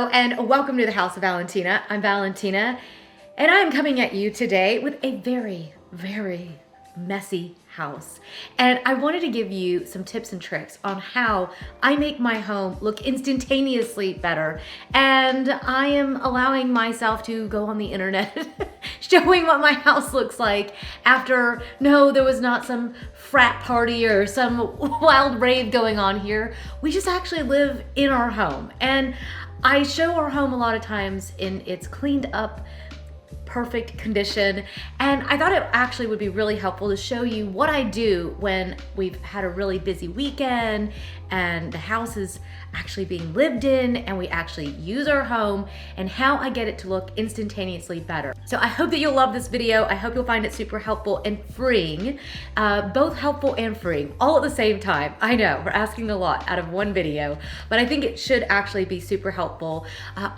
Hello and welcome to the House of Valentina. I'm Valentina and I'm coming at you today with a very, very messy house. And I wanted to give you some tips and tricks on how I make my home look instantaneously better. And I am allowing myself to go on the internet showing what my house looks like after, no, there was not some frat party or some wild rave going on here. We just actually live in our home. And I show our home a lot of times in its cleaned up, perfect condition. And I thought it actually would be really helpful to show you what I do when we've had a really busy weekend and the house is actually being lived in and we actually use our home, and how I get it to look instantaneously better. So I hope that you'll love this video. I hope you'll find it super helpful and freeing, both helpful and freeing all at the same time. I know we're asking a lot out of one video, but I think it should actually be super helpful.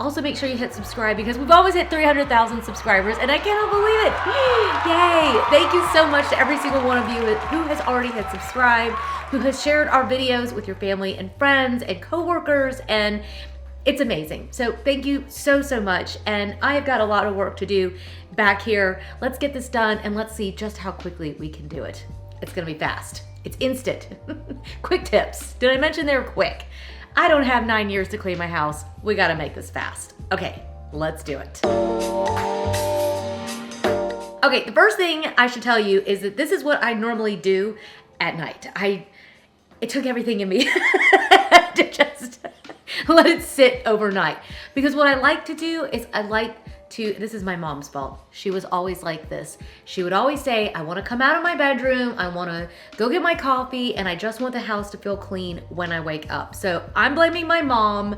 Also make sure you hit subscribe because we've almost hit 300,000 subscribers and I cannot believe it. Yay! Thank you so much to every single one of you who has already hit subscribe, who has shared our videos with your family and friends and coworkers, and it's amazing. So thank you so, so much. And I've got a lot of work to do back here. Let's get this done and let's see just how quickly we can do it. It's gonna be fast. It's instant. Quick tips. Did I mention they're quick? I don't have 9 years to clean my house. We gotta make this fast. Okay, let's do it. Okay, the first thing I should tell you is that this is what I normally do at night. It took everything in me to just let it sit overnight. Because what I like to do is this is my mom's fault. She was always like this. She would always say, I wanna come out of my bedroom, I wanna go get my coffee, and I just want the house to feel clean when I wake up. So I'm blaming my mom.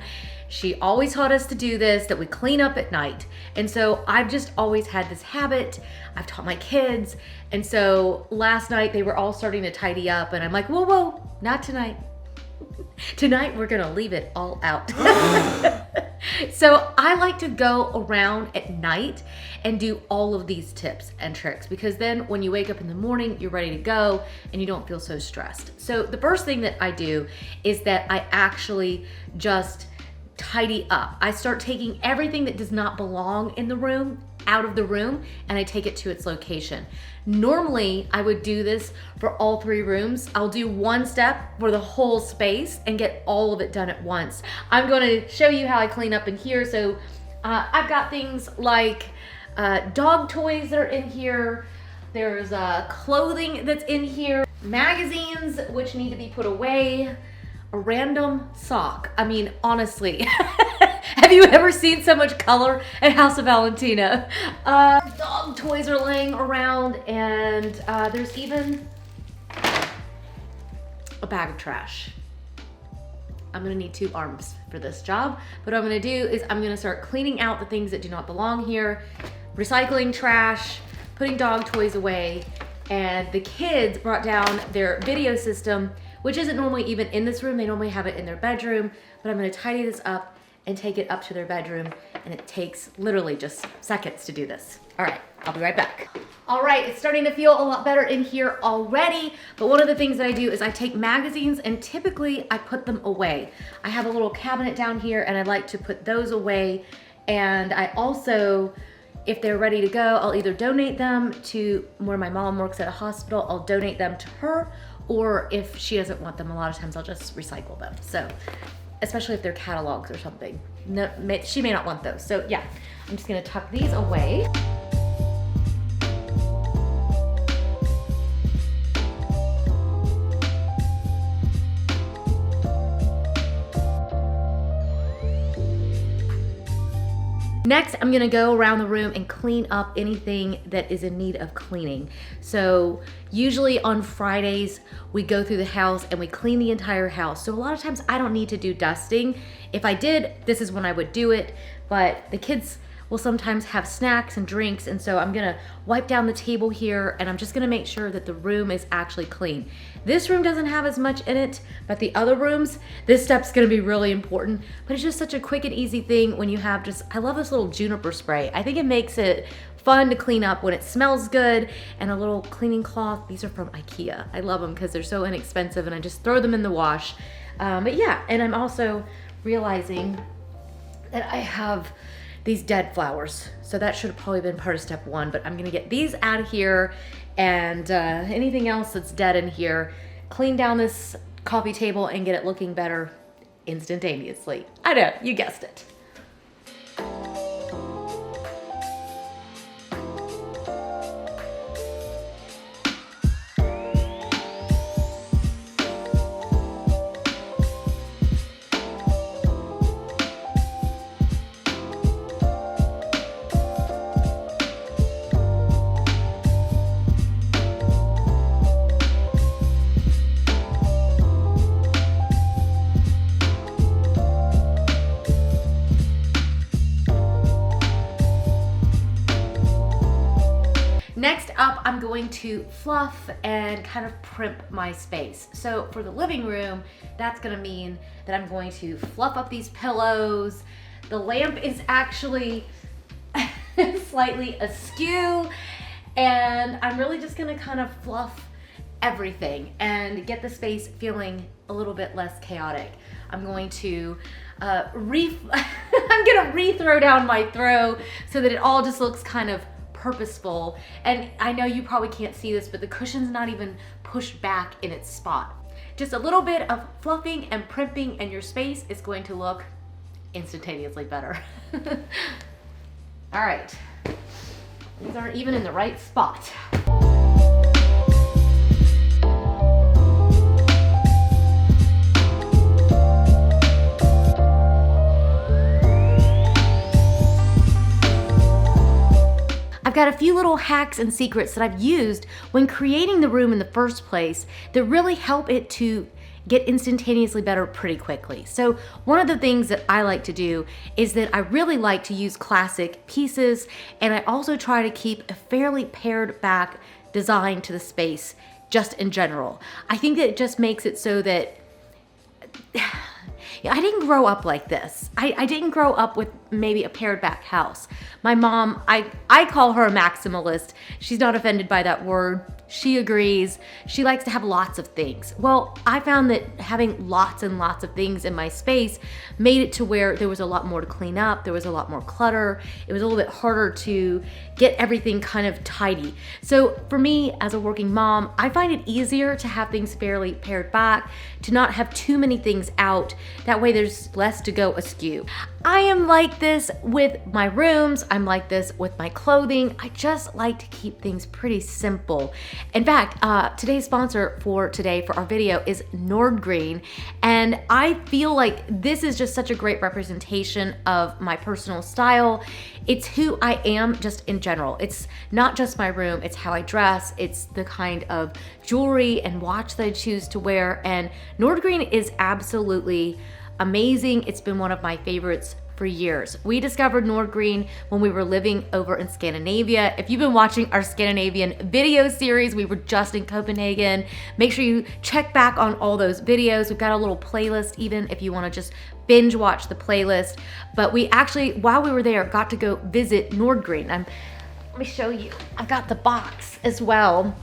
She always taught us to do this, that we clean up at night. And so I've just always had this habit. I've taught my kids. And so last night they were all starting to tidy up and I'm like, whoa, whoa, not tonight. Tonight we're gonna leave it all out. So I like to go around at night and do all of these tips and tricks, because then when you wake up in the morning, you're ready to go and you don't feel so stressed. So the first thing that I do is that I actually just tidy up. I start taking everything that does not belong in the room out of the room and I take it to its location. Normally, I would do this for all 3 rooms. I'll do one step for the whole space and get all of it done at once. I'm going to show you how I clean up in here. So I've got things like dog toys that are in here. There's clothing that's in here, magazines which need to be put away, a random sock. I mean, honestly, have you ever seen so much color at House of Valentina? Dog toys are laying around, and there's even a bag of trash. I'm gonna need 2 arms for this job, but what I'm gonna do is I'm gonna start cleaning out the things that do not belong here, recycling trash, putting dog toys away, and the kids brought down their video system, which isn't normally even in this room. They normally have it in their bedroom, but I'm gonna tidy this up and take it up to their bedroom, and it takes literally just seconds to do this. All right, I'll be right back. All right, it's starting to feel a lot better in here already, but one of the things that I do is I take magazines and typically I put them away. I have a little cabinet down here and I like to put those away, and I also, if they're ready to go, I'll either donate them to where my mom works at a hospital, I'll donate them to her, or if she doesn't want them, a lot of times I'll just recycle them. So, especially if they're catalogs or something. No, she may not want those. So yeah, I'm just gonna tuck these away. Next, I'm gonna go around the room and clean up anything that is in need of cleaning. So usually on Fridays, we go through the house and we clean the entire house. So a lot of times I don't need to do dusting. If I did, this is when I would do it, but the kids will sometimes have snacks and drinks, and so I'm gonna wipe down the table here and I'm just gonna make sure that the room is actually clean. This room doesn't have as much in it, but the other rooms, this step's gonna be really important, but it's just such a quick and easy thing when you have I love this little juniper spray. I think it makes it fun to clean up when it smells good, and a little cleaning cloth. These are from IKEA. I love them because they're so inexpensive and I just throw them in the wash. But yeah, and I'm also realizing that I have these dead flowers. So that should have probably been part of step 1, but I'm gonna get these out of here and anything else that's dead in here, clean down this coffee table and get it looking better instantaneously. I know, you guessed it. Next up, I'm going to fluff and kind of primp my space. So for the living room, that's gonna mean that I'm going to fluff up these pillows. The lamp is actually slightly askew, and I'm really just gonna kind of fluff everything and get the space feeling a little bit less chaotic. I'm going to I'm gonna re-throw down my throw so that it all just looks kind of purposeful. And I know you probably can't see this, but the cushion's not even pushed back in its spot. Just a little bit of fluffing and primping and your space is going to look instantaneously better. All right, these aren't even in the right spot. I've got a few little hacks and secrets that I've used when creating the room in the first place that really help it to get instantaneously better pretty quickly. So one of the things that I like to do is that I really like to use classic pieces, and I also try to keep a fairly pared back design to the space just in general. I think that it just makes it so that I didn't grow up like this. I didn't grow up with maybe a pared back house. My mom, I call her a maximalist. She's not offended by that word. She agrees. She likes to have lots of things. Well, I found that having lots and lots of things in my space made it to where there was a lot more to clean up. There was a lot more clutter. It was a little bit harder to get everything kind of tidy. So for me, as a working mom, I find it easier to have things fairly pared back, to not have too many things out. That way there's less to go askew. I am like this with my rooms. I'm like this with my clothing. I just like to keep things pretty simple. In fact, today's sponsor for today for our video is Nordgreen, and I feel like this is just such a great representation of my personal style. It's who I am just in general. It's not just my room, it's how I dress, it's the kind of jewelry and watch that I choose to wear, and Nordgreen is absolutely amazing. It's been one of my favorites for years. We discovered Nordgreen when we were living over in Scandinavia. If you've been watching our Scandinavian video series, we were just in Copenhagen. Make sure you check back on all those videos. We've got a little playlist even if you want to just binge watch the playlist. But we actually, while we were there, got to go visit Nordgreen. Let me show you. I've got the box as well.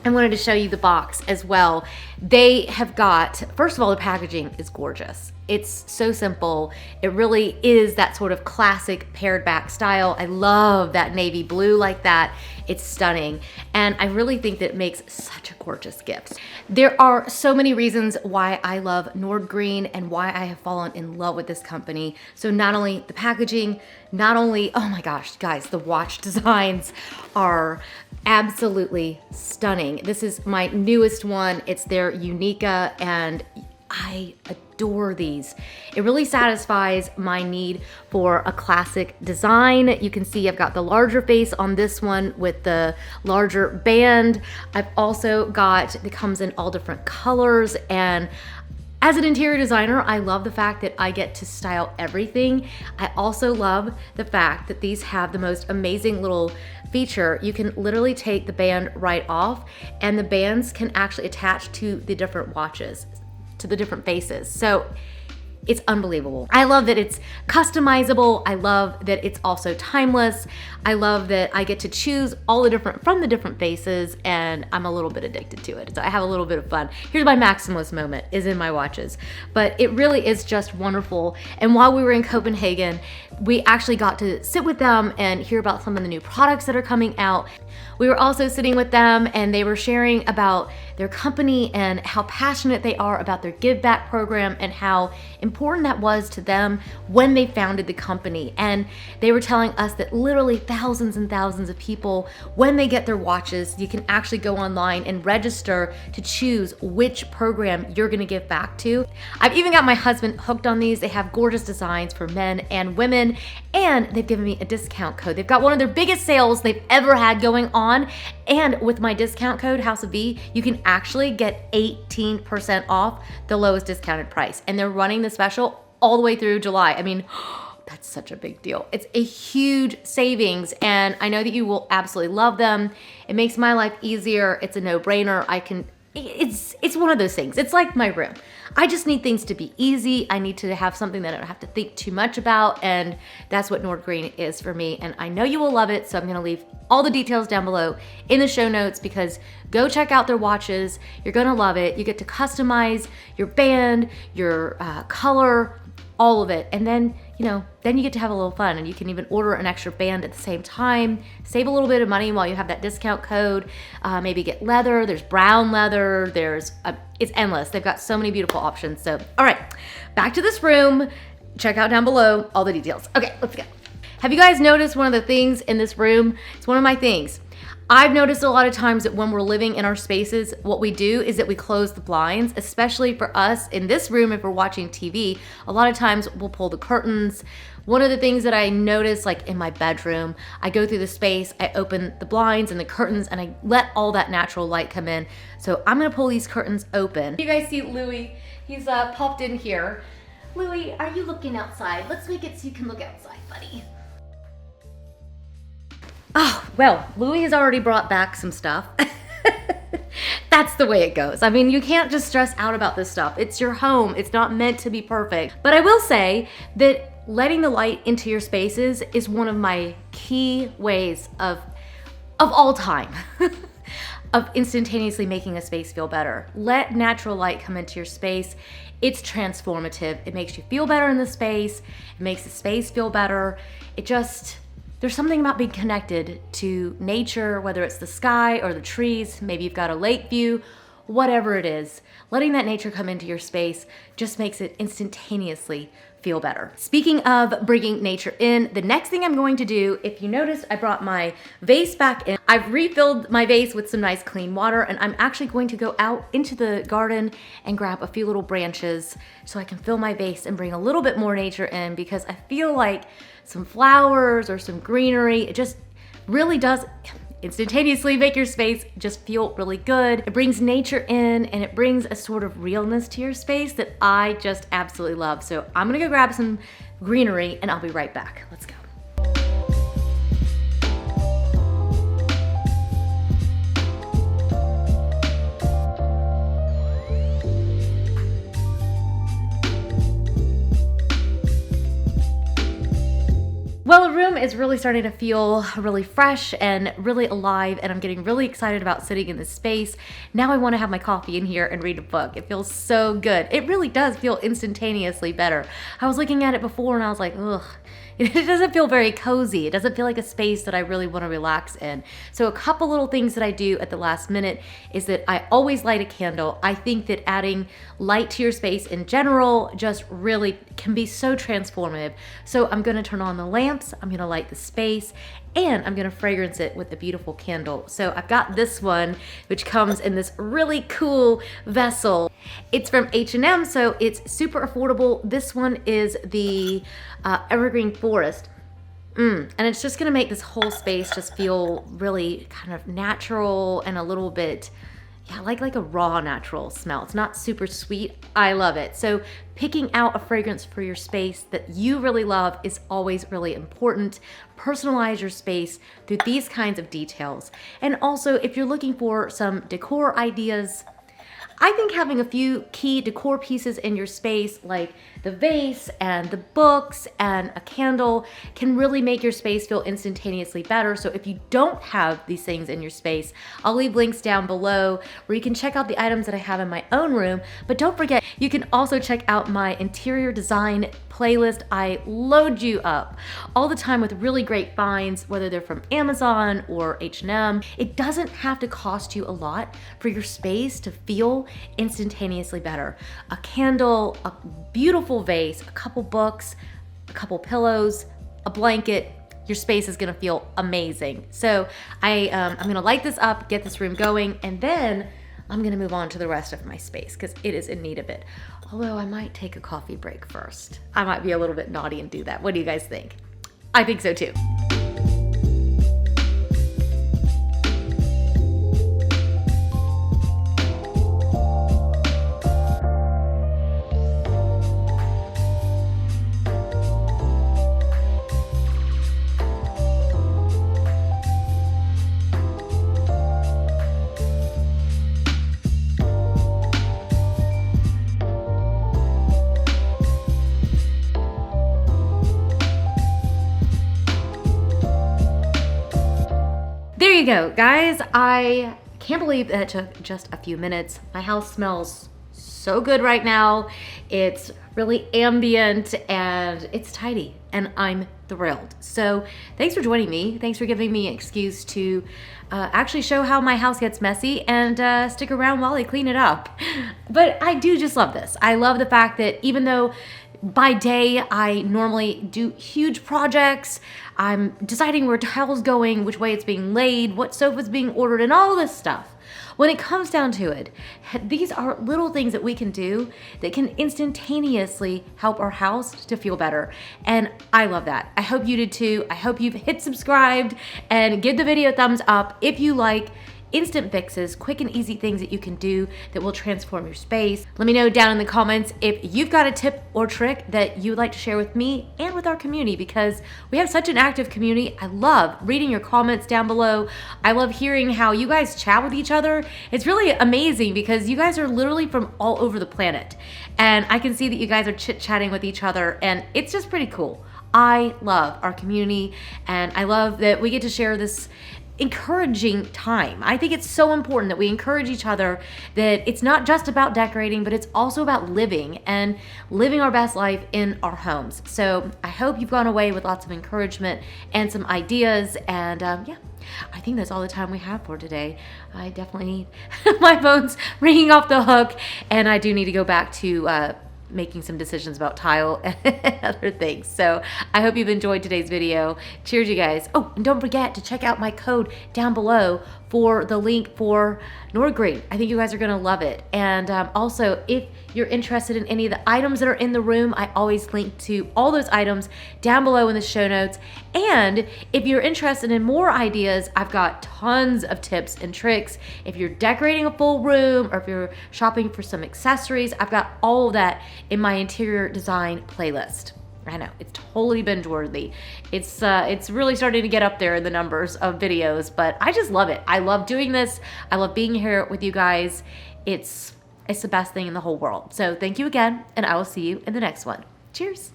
I wanted to show you the box as well. They have got, first of all, the packaging is gorgeous. It's so simple. It really is that sort of classic pared back style. I love that navy blue like that. It's stunning. And I really think that it makes such a gorgeous gift. There are so many reasons why I love Nordgreen and why I have fallen in love with this company. So not only the packaging, not only, oh my gosh, guys, the watch designs are absolutely stunning. This is my newest one. It's their Unica, and I adore these. It really satisfies my need for a classic design. You can see I've got the larger face on this one with the larger band. I've also got, it comes in all different colors, and as an interior designer, I love the fact that I get to style everything. I also love the fact that these have the most amazing little feature. You can literally take the band right off, and the bands can actually attach to the different watches, to the different faces. So It's unbelievable. I love that it's customizable. I love that it's also timeless. I love that I get to choose all the different faces, and I'm a little bit addicted to it. So I have a little bit of fun. Here's my maximalist moment, is in my watches. But it really is just wonderful. And while we were in Copenhagen, we actually got to sit with them and hear about some of the new products that are coming out. We were also sitting with them and they were sharing about their company and how passionate they are about their give back program and how important that was to them when they founded the company. And they were telling us that literally thousands and thousands of people, when they get their watches, you can actually go online and register to choose which program you're gonna give back to. I've even got my husband hooked on these. They have gorgeous designs for men and women, and they've given me a discount code. They've got one of their biggest sales they've ever had going on, and with my discount code, House of V, you can actually get 18% off the lowest discounted price. And they're running the special all the way through July. I mean, that's such a big deal. It's a huge savings, and I know that you will absolutely love them. It makes my life easier. It's a no-brainer. It's one of those things. It's like my room. I just need things to be easy. I need to have something that I don't have to think too much about, and that's what Nordgreen is for me, and I know you will love it, so I'm gonna leave all the details down below in the show notes, because go check out their watches. You're gonna love it. You get to customize your band, your color, all of it, and then then you get to have a little fun, and you can even order an extra band at the same time, save a little bit of money while you have that discount code. Maybe get leather. There's brown leather. It's endless. They've got so many beautiful options. So, all right, back to this room. Check out down below all the details. Okay, let's go. Have you guys noticed one of the things in this room? It's one of my things. I've noticed a lot of times that when we're living in our spaces, what we do is that we close the blinds, especially for us in this room. If we're watching TV, a lot of times we'll pull the curtains. One of the things that I notice, like in my bedroom, I go through the space, I open the blinds and the curtains, and I let all that natural light come in. So I'm gonna pull these curtains open. You guys see Louie, he's popped in here. Louie, are you looking outside? Let's make it so you can look outside, buddy. Oh, well, Louie has already brought back some stuff. That's the way it goes. I mean, you can't just stress out about this stuff. It's your home. It's not meant to be perfect. But I will say that letting the light into your spaces is one of my key ways of all time of instantaneously making a space feel better. Let natural light come into your space. It's transformative. It makes you feel better in the space. It makes the space feel better. There's something about being connected to nature, whether it's the sky or the trees, maybe you've got a lake view, whatever it is. Letting that nature come into your space just makes it instantaneously feel better. Speaking of bringing nature in, the next thing I'm going to do, if you noticed, I brought my vase back in. I've refilled my vase with some nice clean water, and I'm actually going to go out into the garden and grab a few little branches so I can fill my vase and bring a little bit more nature in, because I feel like some flowers or some greenery, it just really does instantaneously make your space just feel really good. It brings nature in, and it brings a sort of realness to your space that I just absolutely love. So I'm gonna go grab some greenery and I'll be right back. Let's go. Well, the room is really starting to feel really fresh and really alive, and I'm getting really excited about sitting in this space. Now I want to have my coffee in here and read a book. It feels so good. It really does feel instantaneously better. I was looking at it before and I was like, ugh. It doesn't feel very cozy. It doesn't feel like a space that I really want to relax in. So a couple little things that I do at the last minute is that I always light a candle. I think that adding light to your space in general just really can be so transformative. So I'm going to turn on the lamps, I'm going to light the space, and I'm gonna fragrance it with a beautiful candle. So I've got this one, which comes in this really cool vessel. It's from H&M, so it's super affordable. This one is the Evergreen Forest. And it's just gonna make this whole space just feel really kind of natural and a little bit, yeah, like a raw natural smell. It's not super sweet. I love it. So picking out a fragrance for your space that you really love is always really important. Personalize your space through these kinds of details. And also, if you're looking for some decor ideas, I think having a few key decor pieces in your space, like the vase and the books and a candle can really make your space feel instantaneously better. So if you don't have these things in your space, I'll leave links down below where you can check out the items that I have in my own room. But don't forget, you can also check out my interior design playlist. I load you up all the time with really great finds, whether they're from Amazon or H&M. It doesn't have to cost you a lot for your space to feel instantaneously better. A candle, a beautiful vase, a couple books, a couple pillows, a blanket, your space is gonna feel amazing. So I'm gonna light this up, get this room going, and then I'm gonna move on to the rest of my space because it is in need of it. Although I might take a coffee break first. I might be a little bit naughty and do that. What do you guys think? I think so too. There you go, guys. I can't believe that it took just a few minutes. My house smells so good right now. It's really ambient and it's tidy and I'm thrilled. So thanks for joining me. Thanks for giving me an excuse to actually show how my house gets messy and stick around while I clean it up. But I do just love this. I love the fact that even though by day, I normally do huge projects. I'm deciding where tile's going, which way it's being laid, what sofa's being ordered, and all this stuff. When it comes down to it, these are little things that we can do that can instantaneously help our house to feel better. And I love that. I hope you did too. I hope you've hit subscribed and give the video a thumbs up if you like instant fixes, quick and easy things that you can do that will transform your space. Let me know down in the comments if you've got a tip or trick that you would like to share with me and with our community, because we have such an active community. I love reading your comments down below. I love hearing how you guys chat with each other. It's really amazing because you guys are literally from all over the planet. And I can see that you guys are chit-chatting with each other and it's just pretty cool. I love our community and I love that we get to share this encouraging time. I think it's so important that we encourage each other, that it's not just about decorating, but it's also about living and living our best life in our homes. So I hope you've gone away with lots of encouragement and some ideas. And yeah, I think that's all the time we have for today. I definitely need my phone's ringing off the hook and I do need to go back to making some decisions about tile and other things. So I hope you've enjoyed today's video. Cheers, you guys. Oh, and don't forget to check out my code down below for the link for Nordgreen. I think you guys are gonna love it. And also, if you're interested in any of the items that are in the room, I always link to all those items down below in the show notes. And if you're interested in more ideas, I've got tons of tips and tricks. If you're decorating a full room or if you're shopping for some accessories, I've got all of that in my interior design playlist. I know, it's totally binge worthy. It's really starting to get up there in the numbers of videos, but I just love it. I love doing this. I love being here with you guys. It's the best thing in the whole world. So thank you again, and I will see you in the next one. Cheers.